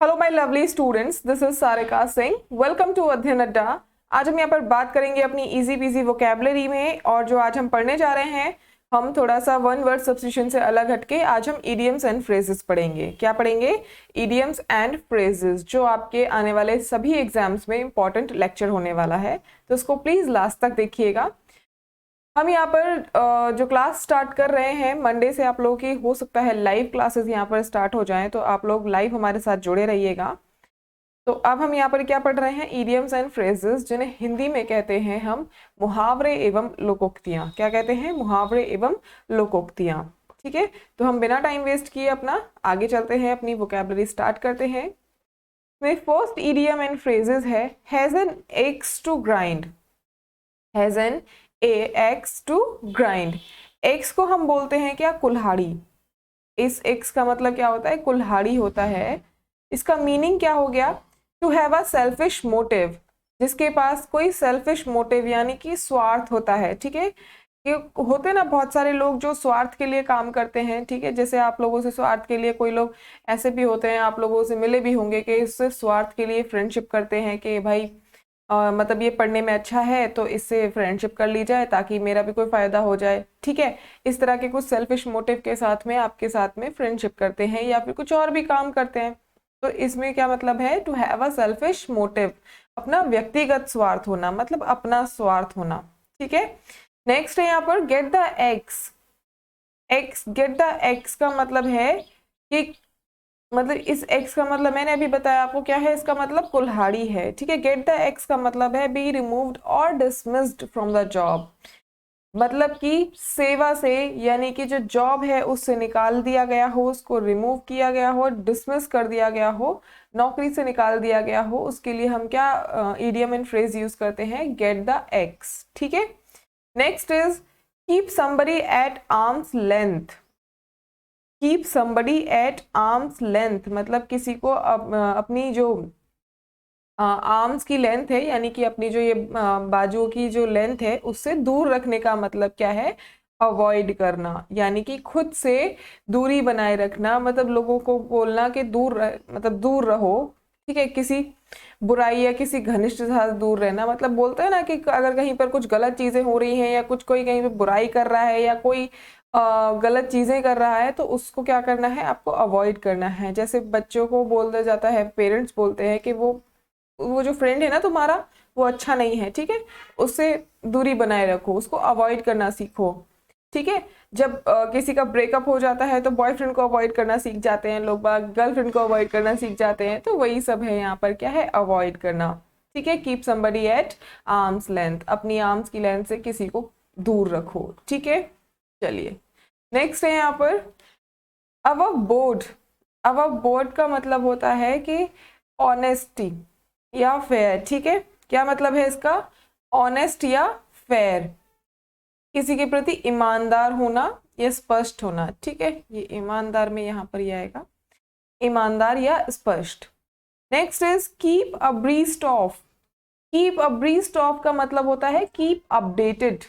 Hello my lovely students, this is Sarika Singh. Welcome to Adhyayan Adda. आज हम यहाँ पर बात करेंगे अपनी इजी पीजी वोकैबुलरी में, और जो आज हम पढ़ने जा रहे हैं, हम थोड़ा सा वन वर्ड सब्स्टिट्यूशन से अलग हटके आज हम इडियम्स एंड फ्रेजेस पढ़ेंगे। क्या पढ़ेंगे? इडियम्स एंड फ्रेजेस, जो आपके आने वाले सभी एग्जाम्स में इंपॉर्टेंट लेक्चर होने वाला है, तो इसको प्लीज लास्ट तक देखिएगा। हम यहाँ पर जो क्लास स्टार्ट कर रहे हैं मंडे से, आप लोगों की हो सकता है लाइव क्लासेस यहाँ पर स्टार्ट हो जाएं, तो आप लोग लाइव हमारे साथ जुड़े रहिएगा। तो अब हम यहाँ पर क्या पढ़ रहे हैं? इडियम्स एंड फ्रेजेस, जिन्हें हिंदी में कहते हैं हम मुहावरे एवं लोकोक्तियाँ। क्या कहते हैं? मुहावरे एवं लोकोक्तियाँ। ठीक है, तो हम बिना टाइम वेस्ट किए अपना आगे चलते हैं, अपनी वोकैबुलरी स्टार्ट करते हैं। फर्स्ट इडियम एंड फ्रेजेस है has an axe to grind. Has an axe to grind. Axe को हम बोलते हैं क्या? कुल्हाड़ी। इस एक्स का मतलब क्या होता है? कुल्हाड़ी होता है। इसका मीनिंग क्या हो गया? To have a selfish motive, जिसके पास कोई सेल्फिश मोटिव यानी कि स्वार्थ होता है। ठीक है, कि होते ना बहुत सारे लोग जो स्वार्थ के लिए काम करते हैं। ठीक है, जैसे आप लोगों से स्वार्थ के लिए कोई लोग ऐसे भी होते हैं, आप लोगों से मिले भी होंगे, कि इससे स्वार्थ के लिए फ्रेंडशिप करते हैं कि भाई मतलब ये पढ़ने में अच्छा है तो इससे फ्रेंडशिप कर ली जाए ताकि मेरा भी कोई फायदा हो जाए। ठीक है, इस तरह के कुछ सेल्फिश मोटिव के साथ में आपके साथ में फ्रेंडशिप करते हैं, या फिर कुछ और भी काम करते हैं। तो इसमें क्या मतलब है? To have a selfish motive, अपना व्यक्तिगत स्वार्थ होना, मतलब अपना स्वार्थ होना। ठीक है, नेक्स्ट है यहाँ पर get the x. Get the x का मतलब है कि मतलब इस x का मतलब मैंने अभी बताया आपको क्या है, इसका मतलब कुल्हाड़ी है। ठीक है, गेट द x का मतलब है बी रिमूव्ड और डिसमिस्ड फ्रॉम द जॉब, मतलब कि सेवा से, यानी कि जो जॉब है उससे निकाल दिया गया हो, उसको रिमूव किया गया हो, डिसमिस कर दिया गया हो, नौकरी से निकाल दिया गया हो, उसके लिए हम क्या इडियम एंड फ्रेज यूज करते हैं? Get the x। ठीक है, next is keep somebody at arm's length. Keep somebody at arm's length, मतलब किसी को अपनी जो आर्म्स की लेंथ है, यानी कि अपनी जो ये बाजुओं की जो लेंथ है उससे दूर रखने का मतलब क्या है? अवॉइड करना, यानी कि खुद से दूरी बनाए रखना, मतलब लोगों को बोलना कि मतलब दूर रहो। ठीक है, किसी बुराई या किसी घनिष्ठ से दूर रहना, मतलब बोलते हैं ना कि अगर कहीं पर कुछ गलत चीजें हो रही हैं, या कुछ कोई कहीं पर बुराई कर रहा है, या कोई गलत चीजें कर रहा है, तो उसको क्या करना है? आपको अवॉइड करना है। जैसे बच्चों को बोल दिया जाता है, पेरेंट्स बोलते हैं कि वो जो फ्रेंड है ना तुम्हारा, वो अच्छा नहीं है। ठीक है, उससे दूरी बनाए रखो, उसको अवॉइड करना सीखो। ठीक है, जब किसी का ब्रेकअप हो जाता है तो बॉयफ्रेंड को अवॉइड करना सीख जाते हैं लोग बाग, गर्लफ्रेंड को अवॉइड करना सीख जाते हैं, तो वही सब है यहाँ पर, क्या है? अवॉइड करना। ठीक है, keep somebody at arm's length, अपनी आर्म्स की लेंथ से किसी को दूर रखो। ठीक है, चलिए नेक्स्ट है यहाँ पर अबव बोर्ड। अबव बोर्ड का मतलब होता है कि ऑनेस्टी या फेयर। ठीक है, क्या मतलब है इसका? ऑनेस्ट या फेयर, किसी के प्रति ईमानदार होना या स्पष्ट होना। ठीक है, ये ईमानदार में यहाँ पर ये आएगा, ईमानदार या स्पष्ट। Next is keep abreast of. Keep abreast of का मतलब होता है कीप अपडेटेड।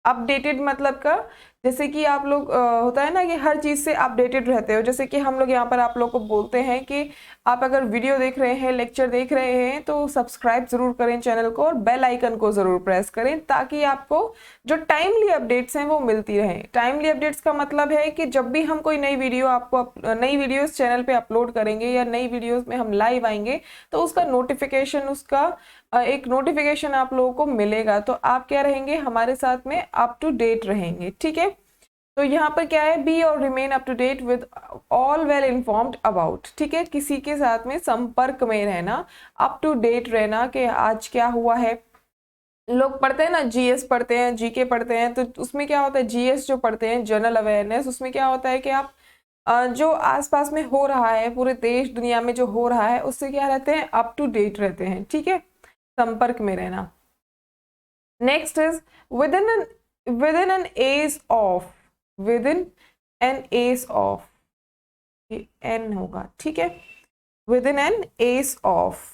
अपडेटेड मतलब का, जैसे कि आप लोग होता है ना कि हर चीज से अपडेटेड रहते हो। जैसे कि हम लोग यहाँ पर आप लोग को बोलते हैं कि आप अगर वीडियो देख रहे हैं, लेक्चर देख रहे हैं, तो सब्सक्राइब जरूर करें चैनल को, और बेल आइकन को जरूर प्रेस करें, ताकि आपको जो टाइमली अपडेट्स हैं वो मिलती रहे। टाइमली अपडेट्स का मतलब है कि जब भी हम कोई नई वीडियो आपको नई वीडियोस चैनल पे अपलोड करेंगे, या नई वीडियोस में हम लाइव आएंगे, तो उसका नोटिफिकेशन, उसका एक नोटिफिकेशन आप लोगों को मिलेगा, तो आप क्या रहेंगे? हमारे साथ में अप टू डेट रहेंगे। ठीक है, तो यहाँ पर क्या है? बी और remain up to date with all well informed about. ठीक है, किसी के साथ में संपर्क में रहना, अप टू डेट रहना कि आज क्या हुआ है। लोग पढ़ते हैं ना, जीएस पढ़ते हैं, जीके पढ़ते हैं, तो उसमें क्या होता है? जीएस जो पढ़ते हैं, जनरल अवेयरनेस, उसमें क्या होता है कि आप जो आसपास में हो रहा है, पूरे देश दुनिया में जो हो रहा है, उससे क्या रहते हैं? अप टू डेट रहते हैं। ठीक है, संपर्क में रहना। Next is within an ace of. Within an ace of, an होगा। ठीक है, within an ace of.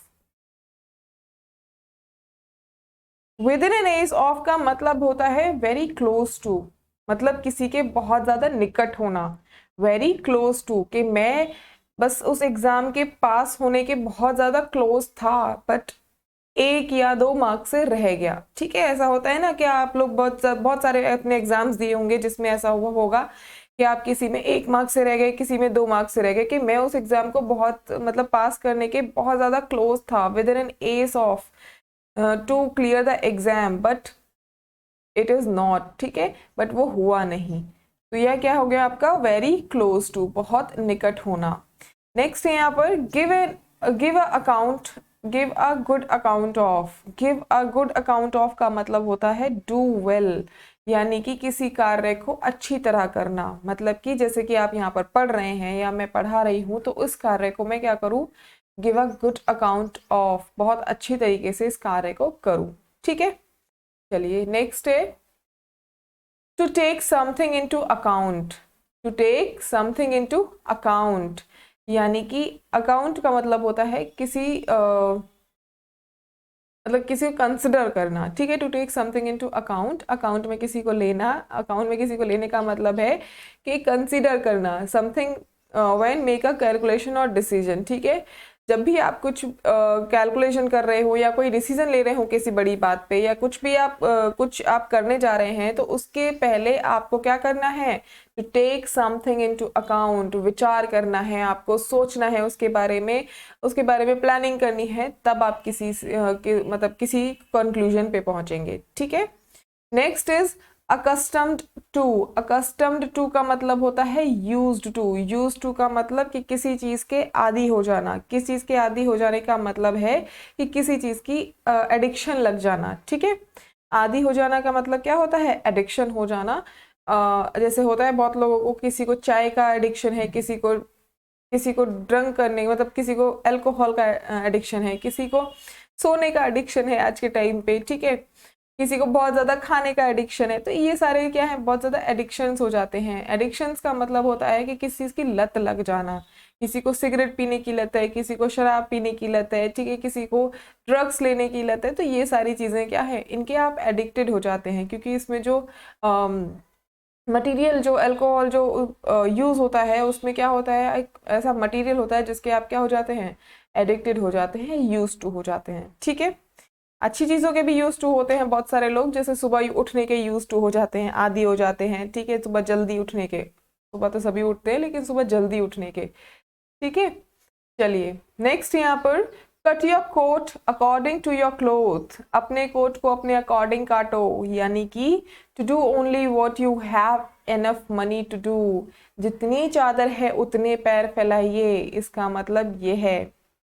Within an ace of का मतलब होता है वेरी क्लोज टू, मतलब किसी के बहुत ज्यादा निकट होना। वेरी क्लोज टू, कि मैं बस उस एग्जाम के पास होने के बहुत ज्यादा क्लोज था, बट 1 या 2 मार्क्स से रह गया। ठीक है, ऐसा होता है ना कि आप लोग बहुत बहुत सारे अपने एग्जाम्स दिए होंगे जिसमें ऐसा हुआ होगा कि आप किसी में 1 मार्क्स से रह गए, किसी में 2 मार्क्स से रह गए, कि मैं उस एग्जाम को बहुत मतलब पास करने के बहुत ज्यादा क्लोज था, within an ace of to clear the exam, but it is not. ठीक है, बट वो हुआ नहीं। तो यह क्या हो गया आपका, वेरी क्लोज टू, बहुत निकट होना। नेक्स्ट है यहाँ पर give a account, give a good account of. Give a good account of का मतलब होता है डू वेल, यानी कि किसी कार्य को अच्छी तरह करना। मतलब कि जैसे कि आप यहाँ पर पढ़ रहे हैं या मैं पढ़ा रही हूँ, तो उस कार्य को मैं क्या करूँ, give a good account of, बहुत अच्छी तरीके से इस कार्य को करूँ। ठीक है, चलिए नेक्स्ट है to take something into account. To take something into account, यानी कि अकाउंट का मतलब होता है किसी मतलब किसी को कंसिडर करना। ठीक है, to take something into account, account में किसी को लेना, अकाउंट में किसी को लेने का मतलब है कि कंसिडर करना something when make a calculation और डिसीजन। ठीक है, जब भी आप कुछ कैलकुलेशन कर रहे हो या कोई डिसीजन ले रहे हो किसी बड़ी बात पे, या कुछ भी आप कुछ आप करने जा रहे हैं, तो उसके पहले आपको क्या करना है, to take something into account, विचार करना है, आपको सोचना है उसके बारे में, उसके बारे में प्लानिंग करनी है, तब आप मतलब किसी कंक्लूजन पे पहुंचेंगे। ठीक है, next is accustomed to. Accustomed to का मतलब होता है यूज्ड टू। यूज्ड टू का मतलब कि किसी चीज के आदी हो जाना। किस चीज के आदी हो जाने का मतलब है कि किसी चीज की एडिक्शन लग जाना। ठीक है, आदी हो जाना का मतलब क्या होता है, एडिक्शन हो जाना। जैसे होता है बहुत लोगों को, किसी को चाय का एडिक्शन है, किसी को ड्रंक करने मतलब किसी को अल्कोहल का एडिक्शन है, किसी को सोने का एडिक्शन है आज के टाइम पे। ठीक है, किसी को बहुत ज्यादा खाने का एडिक्शन है। तो ये सारे क्या है, बहुत ज्यादा एडिक्शंस हो जाते हैं। एडिक्शंस का मतलब होता है कि किसी चीज की लत लग जाना। किसी को सिगरेट पीने की लत है, किसी को शराब पीने की लत है, ठीक है, किसी को ड्रग्स लेने की लत है। तो ये सारी चीजें क्या है, इनके आप एडिक्टेड हो जाते हैं, क्योंकि इसमें जो मटेरियल, जो अल्कोहल जो यूज होता है, उसमें क्या होता है, एक ऐसा मटेरियल होता है जिसके आप क्या हो जाते हैं, एडिक्टेड हो जाते हैं, यूज टू हो जाते हैं। ठीक है, अच्छी चीजों के भी यूज टू होते हैं बहुत सारे लोग, जैसे सुबह उठने के यूज टू हो जाते हैं, आदी हो जाते हैं। ठीक है, सुबह जल्दी उठने के, सुबह तो सभी उठते हैं लेकिन सुबह जल्दी उठने के। ठीक है, चलिए नेक्स्ट यहाँ पर cut your coat according to your cloth. अपने कोट को अपने अकॉर्डिंग काटो, यानी कि to do only what you have enough money to do. जितनी चादर है उतने पैर फैलाइए, इसका मतलब ये है।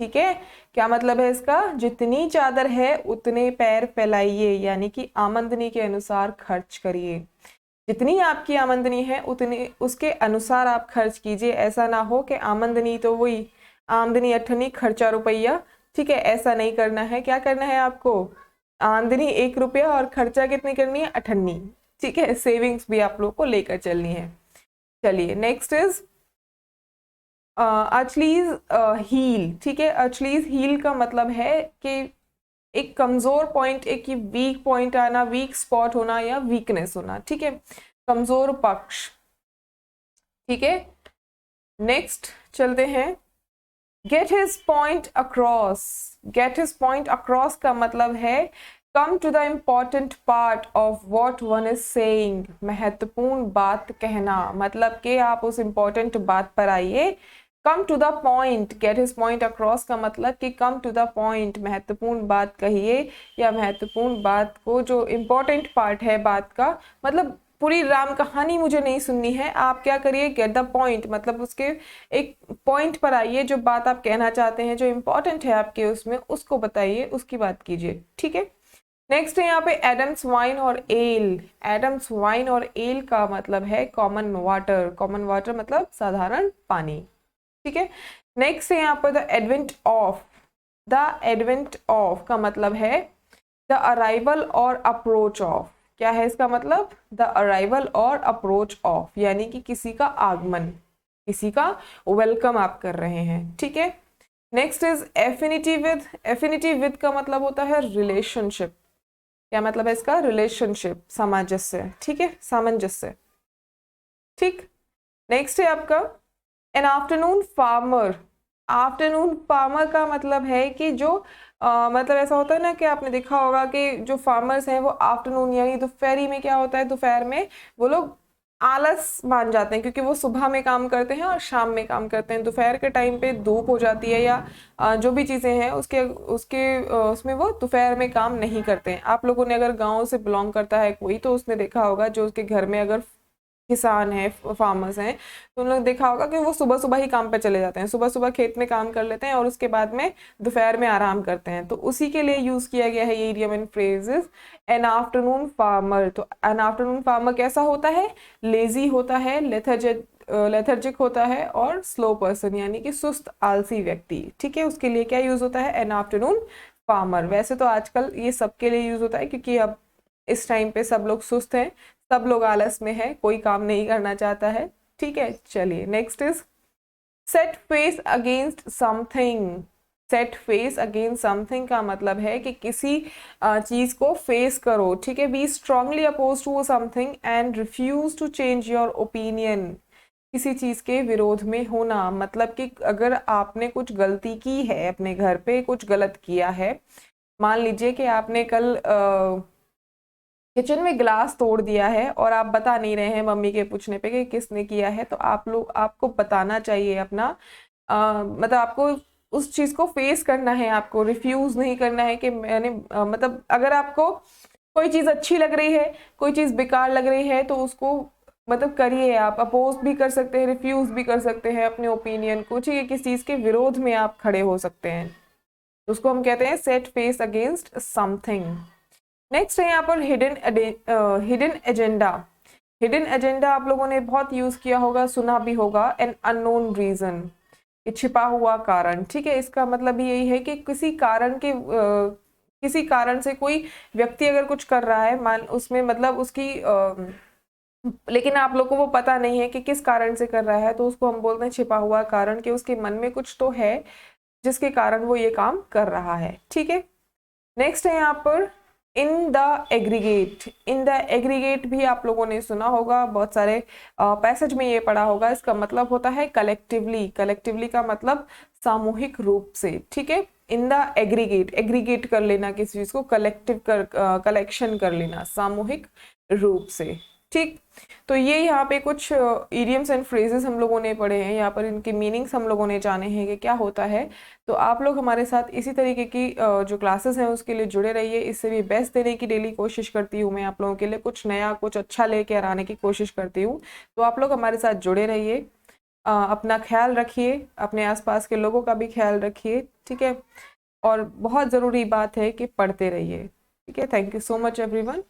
ठीक है, क्या मतलब है इसका, जितनी चादर है उतने पैर फैलाइए, यानी कि आमदनी के अनुसार खर्च करिए। जितनी आपकी आमदनी है उतने उसके अनुसार आप खर्च कीजिए। ऐसा ना हो कि आमदनी तो वही, आमदनी अठन्नी खर्चा रुपया। ठीक है, ऐसा नहीं करना है। क्या करना है आपको, आमदनी 1 रुपया और खर्चा कितनी करनी है, अठन्नी। ठीक है, सेविंग्स भी आप लोग को लेकर चलनी है। चलिए नेक्स्ट इज अचलीज हील। ठीक है, अचलीज हील का मतलब है कि एक कमजोर पॉइंट, एक वीक पॉइंट आना, वीक स्पॉट होना या वीकनेस होना। ठीक है, कमजोर पक्ष। ठीक है, नेक्स्ट चलते हैं, get his point across. Get his point across का मतलब है come to the important part of what one is saying. महत्वपूर्ण बात कहना, मतलब कि आप उस इम्पोर्टेंट बात पर आइए। Come to the point, get his point across का मतलब कि कम टू द पॉइंट, महत्वपूर्ण बात कहिए, या महत्वपूर्ण बात को, जो इम्पोर्टेंट पार्ट है बात का, मतलब पूरी राम कहानी मुझे नहीं सुननी है। आप क्या करिए, गेट द पॉइंट, मतलब उसके एक पॉइंट पर आइए, जो बात आप कहना चाहते हैं, जो इम्पोर्टेंट है आपके उसमें, उसको बताइए, उसकी बात कीजिए। ठीक है, नेक्स्ट है यहाँ पे एडम्स वाइन और एल। एडम्स वाइन और एल का मतलब है कॉमन वाटर। कॉमन वाटर मतलब साधारण पानी। ठीक है, नेक्स्ट है यहाँ पर the advent of. The advent of का मतलब है द अराइवल और अप्रोच ऑफ। क्या है इसका मतलब, द अराइवल और अप्रोच ऑफ, यानी कि किसी का आगमन, किसी का वेलकम आप कर रहे हैं। ठीक है, next is affinity with. Affinity with का मतलब होता है रिलेशनशिप। क्या मतलब है इसका, रिलेशनशिप, सामंजस्य। ठीक है, सामंजस्य। ठीक, नेक्स्ट है आपका an afternoon farmer, afternoon farmer का मतलब है कि जो मतलब ऐसा होता है ना कि आपने देखा होगा कि जो फार्मर्स हैं वो आफ्टरनून यानी दोपहरी में क्या होता है, दोपहर में वो लोग आलस मान जाते हैं क्योंकि वो सुबह में काम करते हैं और शाम में काम करते हैं। दोपहर के टाइम पे धूप हो जाती है या जो भी चीज़ें हैं उसके उसके उसमें वो दोपहर में काम नहीं करते हैं। आप लोगों ने अगर गांव से बिलोंग करता है कोई तो उसने देखा होगा जो उसके घर में अगर किसान है, फार्मर्स हैं, तो उन लोग देखा होगा कि वो सुबह सुबह ही काम पे चले जाते हैं, सुबह सुबह खेत में काम कर लेते हैं और उसके बाद में दोपहर में आराम करते हैं। तो उसी के लिए यूज किया गया है ये idiom and phrases an afternoon farmer. तो एन आफ्टरनून फार्मर कैसा होता है, लेजी होता है, लेथर्जिक होता है और स्लो पर्सन यानी कि सुस्त आलसी व्यक्ति। ठीक है, उसके लिए क्या यूज होता है, एन आफ्टरनून फार्मर। वैसे तो आजकल ये सबके लिए यूज होता है क्योंकि अब इस टाइम पे सब लोग सुस्त हैं, सब लोग आलस में है, कोई काम नहीं करना चाहता है। ठीक है, चलिए next is set face against something. Set face against something का मतलब है कि किसी चीज को फेस करो। ठीक है, be strongly oppose to something and refuse to change your opinion. किसी चीज के विरोध में होना मतलब कि अगर आपने कुछ गलती की है, अपने घर पे कुछ गलत किया है, मान लीजिए कि आपने कल किचन में ग्लास तोड़ दिया है और आप बता नहीं रहे हैं मम्मी के पूछने पे कि किसने किया है, तो आपको बताना चाहिए अपना मतलब आपको उस चीज को फेस करना है, आपको रिफ्यूज नहीं करना है कि मैंने मतलब अगर आपको कोई चीज अच्छी लग रही है, कोई चीज बेकार लग रही है तो उसको मतलब करिए। आप अपोज भी कर सकते हैं, रिफ्यूज भी कर सकते हैं अपने ओपिनियन को। ठीक है, किस चीज के विरोध में आप खड़े हो सकते हैं, उसको हम कहते हैं set face against something. Next है यहाँ पर हिडन एजेंडा। हिडन एजेंडा आप लोगों ने बहुत यूज किया होगा, सुना भी होगा, एन अननोन रीजन, छिपा हुआ कारण। ठीक है, इसका मतलब यही है कि किसी कारण से कोई व्यक्ति अगर कुछ कर रहा है, मान उसमें मतलब उसकी लेकिन आप लोग को वो पता नहीं है कि किस कारण से कर रहा है, तो उसको हम बोलते हैं छिपा हुआ कारण, कि उसके मन में कुछ तो है जिसके कारण वो ये काम कर रहा है। ठीक है, नेक्स्ट है यहाँ पर in the aggregate. In the aggregate भी आप लोगों ने सुना होगा, बहुत सारे पैसेज में ये पढ़ा होगा। इसका मतलब होता है कलेक्टिवली। कलेक्टिवली का मतलब सामूहिक रूप से। ठीक है, इन द एग्रीगेट, एग्रीगेट कर लेना किसी चीज को, कलेक्शन कर लेना सामूहिक रूप से। ठीक, तो ये यहाँ पे कुछ इडियम्स एंड फ्रेजेस हम लोगों ने पढ़े हैं, यहाँ पर इनके मीनिंग्स हम लोगों ने जाने हैं कि क्या होता है। तो आप लोग हमारे साथ इसी तरीके की जो क्लासेस हैं उसके लिए जुड़े रहिए। इससे भी बेस्ट देने की डेली कोशिश करती हूँ मैं, आप लोगों के लिए कुछ नया कुछ अच्छा लेकर आने की कोशिश करती हूँ। तो आप लोग हमारे साथ जुड़े रहिए, अपना ख्याल रखिए, अपने आसपास के लोगों का भी ख्याल रखिए। ठीक है, और बहुत ज़रूरी बात है कि पढ़ते रहिए। ठीक है, thank you so much everyone.